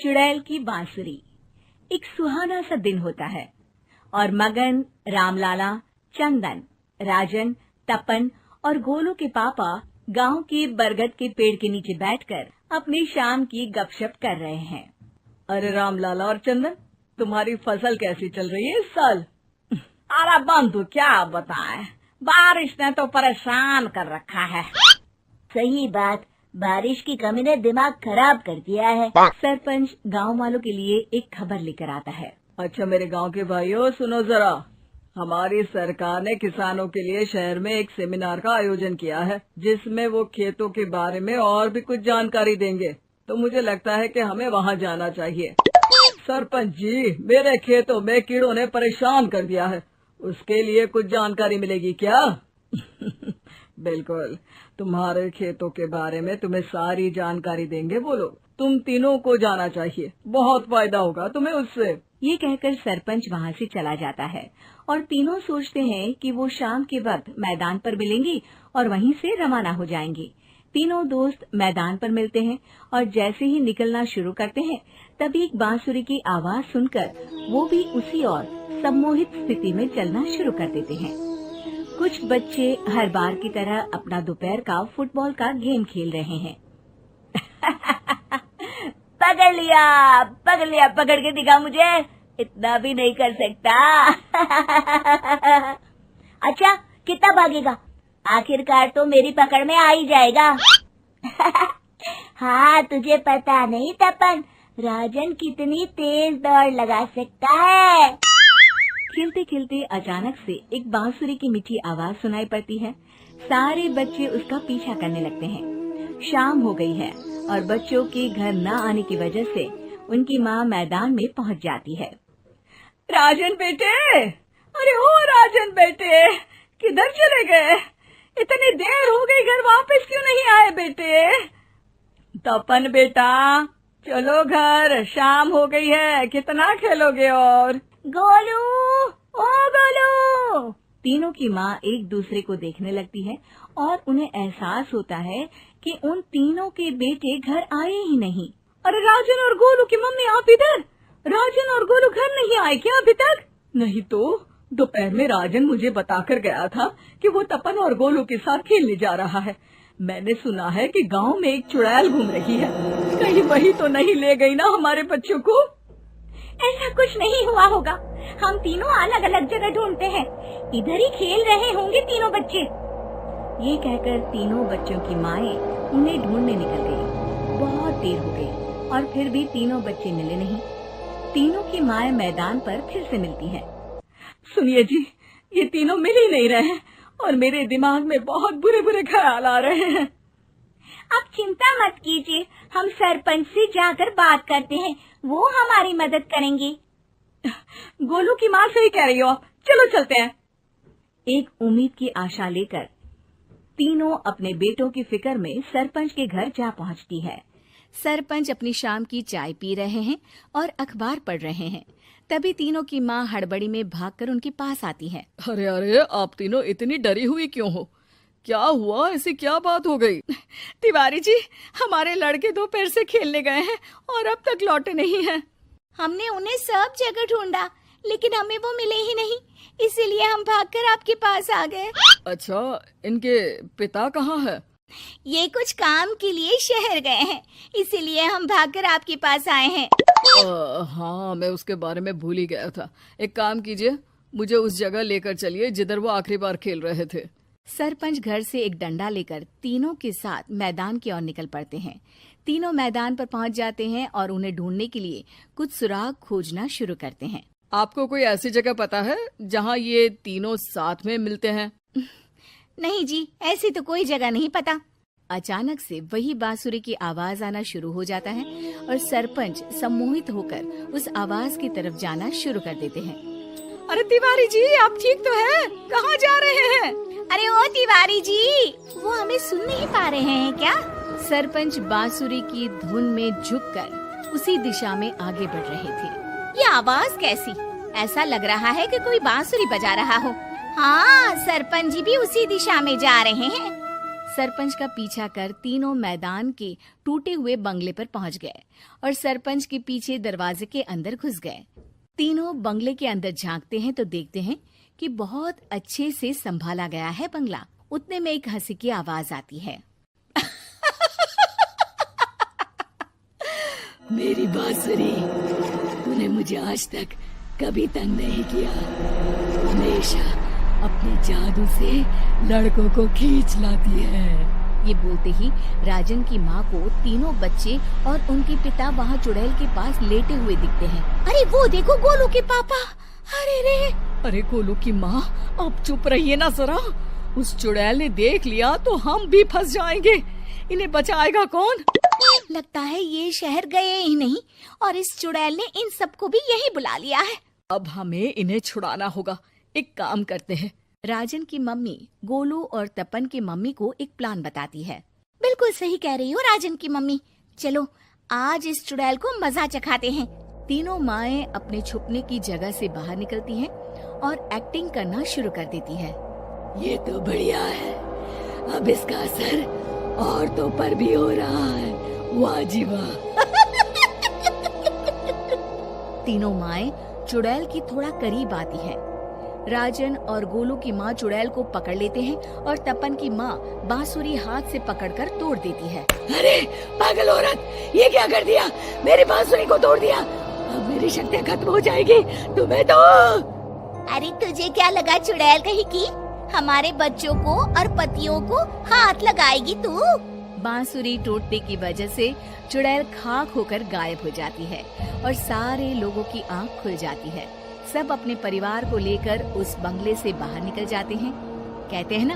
चुड़ैल की बांसुरी। एक सुहाना सा दिन होता है और मगन, रामलाला, चंदन, राजन, तपन और गोलू के पापा गांव के बरगद के पेड़ के नीचे बैठकर अपनी शाम की गपशप कर रहे हैं। अरे रामलाला और चंदन, तुम्हारी फसल कैसी चल रही है इस साल? अरे बंधु, क्या बताएं, बारिश ने तो परेशान कर रखा है। सही बात, बारिश की कमी ने दिमाग खराब कर दिया है। सरपंच गांव वालों के लिए एक खबर लेकर आता है। अच्छा मेरे गांव के भाइयों, सुनो जरा। हमारी सरकार ने किसानों के लिए शहर में एक सेमिनार का आयोजन किया है, जिसमें वो खेतों के बारे में और भी कुछ जानकारी देंगे। तो मुझे लगता है कि हमें वहां जाना चाहिए। सरपंच जी, मेरे खेतों में कीड़ों ने परेशान कर दिया है, उसके लिए कुछ जानकारी मिलेगी क्या? बिल्कुल, तुम्हारे खेतों के बारे में तुम्हें सारी जानकारी देंगे वो लोग। तुम तीनों को जाना चाहिए, बहुत फायदा होगा तुम्हें उससे। ये कहकर सरपंच वहाँ से चला जाता है और तीनों सोचते हैं कि वो शाम के वक्त मैदान पर मिलेंगे और वहीं से रवाना हो जाएंगे। तीनों दोस्त मैदान पर मिलते हैं और जैसे ही निकलना शुरू करते हैं तभी एक बांसुरी की आवाज सुनकर वो भी उसी ओर सम्मोहित स्थिति में चलना शुरू कर देते हैं। कुछ बच्चे हर बार की तरह अपना दोपहर का फुटबॉल का गेम खेल रहे हैं। पकड़ लिया, पकड़ के दिखा मुझे, इतना भी नहीं कर सकता। अच्छा, कितना भागेगा? आखिरकार तो मेरी पकड़ में आ ही जाएगा। हाँ, तुझे पता नहीं तपन, राजन कितनी तेज दौड़ लगा सकता है। खेलते खेलते अचानक से एक बांसुरी की मीठी आवाज सुनाई पड़ती है। सारे बच्चे उसका पीछा करने लगते हैं। शाम हो गई है और बच्चों के घर न आने की वजह से उनकी माँ मैदान में पहुँच जाती है। राजन बेटे, अरे ओ राजन बेटे, किधर चले गए? इतनी देर हो गई, घर वापस क्यों नहीं आए बेटे? तपन बेटा, चलो घर, शाम हो गई है, कितना खेलोगे? और गोलू, ओ गोलू! तीनों की माँ एक दूसरे को देखने लगती है और उन्हें एहसास होता है कि उन तीनों के बेटे घर आए ही नहीं। अरे राजन और गोलू की मम्मी, आप इधर? राजन और गोलू घर नहीं आए क्या अभी तक? नहीं तो दोपहर में राजन मुझे बताकर गया था कि वो तपन और गोलू के साथ खेलने जा रहा है। मैंने सुना है कि गांव में एक चुड़ैल घूम रही है, कहीं वही तो नहीं ले गई ना हमारे बच्चों को? ऐसा कुछ नहीं हुआ होगा, हम तीनों अलग अलग जगह ढूंढते हैं, इधर ही खेल रहे होंगे तीनों बच्चे। ये कहकर तीनों बच्चों की माएं उन्हें ढूंढने निकल गई। बहुत देर हो गई और फिर भी तीनों बच्चे मिले नहीं। तीनों की माएं मैदान पर फिर से मिलती हैं। सुनिए जी, ये तीनों मिल ही नहीं रहे हैं और मेरे दिमाग में बहुत बुरे बुरे ख्याल आ रहे हैं। आप चिंता मत कीजिए, हम सरपंच से जाकर बात करते हैं, वो हमारी मदद करेंगे। गोलू की माँ सही कह रही हो, चलो चलते हैं। एक उम्मीद की आशा लेकर तीनों अपने बेटों की फिक्र में सरपंच के घर जा पहुंचती है। सरपंच अपनी शाम की चाय पी रहे हैं और अखबार पढ़ रहे हैं। तभी तीनों की माँ हड़बड़ी में भागकर उनके पास आती है। अरे अरे, आप तीनों इतनी डरी हुई क्यों हो? क्या हुआ? ऐसी क्या बात हो गई? तिवारी जी, हमारे लड़के दोपहर से खेलने गए हैं और अब तक लौटे नहीं हैं। हमने उन्हें सब जगह ढूंढा, लेकिन हमें वो मिले ही नहीं, इसीलिए हम भागकर आपके पास आ गए। अच्छा, इनके पिता कहाँ है? ये कुछ काम के लिए शहर गए हैं, इसीलिए हम भागकर आपके पास आए हैं। हाँ, मैं उसके बारे में भूल ही गया था। एक काम कीजिए, मुझे उस जगह लेकर चलिए जिधर वो आखिरी बार खेल रहे थे। सरपंच घर से एक डंडा लेकर तीनों के साथ मैदान की ओर निकल पड़ते हैं। तीनों मैदान पर पहुंच जाते हैं और उन्हें ढूंढने के लिए कुछ सुराग खोजना शुरू करते हैं। आपको कोई ऐसी जगह पता है जहां ये तीनों साथ में मिलते हैं? नहीं जी, ऐसी तो कोई जगह नहीं पता। अचानक से वही बांसुरी की आवाज आना शुरू हो जाता है और सरपंच सम्मोहित होकर उस आवाज की तरफ जाना शुरू कर देते हैं। अरे तिवारी जी, आप ठीक तो हैं? कहाँ जा रहे हैं? अरे ओ तिवारी जी, वो हमें सुन नहीं पा रहे हैं क्या? सरपंच बांसुरी की धुन में झुककर उसी दिशा में आगे बढ़ रहे थे। ये आवाज कैसी? ऐसा लग रहा है कि कोई बांसुरी बजा रहा हो। हाँ, सरपंच जी भी उसी दिशा में जा रहे हैं। सरपंच का पीछा कर तीनों मैदान के टूटे हुए बंगले पर पहुंच गए और सरपंच के पीछे दरवाजे के अंदर घुस गए। तीनों बंगले के अंदर झांकते हैं तो देखते हैं कि बहुत अच्छे से संभाला गया है बंगला। उतने में एक हंसी की आवाज आती है। मेरी बांसुरी, तूने मुझे आज तक कभी तंग नहीं किया। हमेशा अपने जादू से लड़कों को खींच लाती है। ये बोलते ही राजन की माँ को तीनों बच्चे और उनके पिता वहाँ चुड़ैल के पास लेटे हुए दिखते हैं। अरे वो देखो गोलू के पापा। अरे रे। अरे गोलू की माँ, आप चुप रहिए ना जरा। उस चुड़ैल ने देख लिया तो हम भी फंस जाएंगे। इन्हें बचाएगा कौन? लगता है ये शहर गए ही नहीं और इस चुड़ैल ने इन सबको भी यही बुला लिया है। अब हमें इन्हें छुड़ाना होगा। एक काम करते हैं। राजन की मम्मी गोलू और तपन की मम्मी को एक प्लान बताती है। बिल्कुल सही कह रही हो राजन की मम्मी। चलो आज इस चुड़ैल को मजा चखाते हैं। तीनों माएं अपने छुपने की जगह से बाहर निकलती हैं और एक्टिंग करना शुरू कर देती है। ये तो बढ़िया है। अब इसका असर औरतों पर भी हो रहा है। वाह जी वाह। तीनों माएं चुड़ैल की थोड़ा करीब आती है। राजन और गोलू की माँ चुड़ैल को पकड़ लेते हैं और तपन की माँ बांसुरी हाथ से पकड़कर तोड़ देती है। अरे पागल औरत, ये क्या कर दिया? मेरी बांसुरी को तोड़ दिया। अब मेरी शक्तियाँ खत्म हो जाएगी। तुम्हें तो अरे तुझे क्या लगा चुड़ैल कहीं की हमारे बच्चों को और पतियों को हाथ लगाएगी तू? बांसुरी टूटने की वजह से चुड़ैल खाक होकर गायब हो जाती है और सारे लोगों की आंख खुल जाती है। सब अपने परिवार को लेकर उस बंगले से बाहर निकल जाते हैं। कहते हैं ना,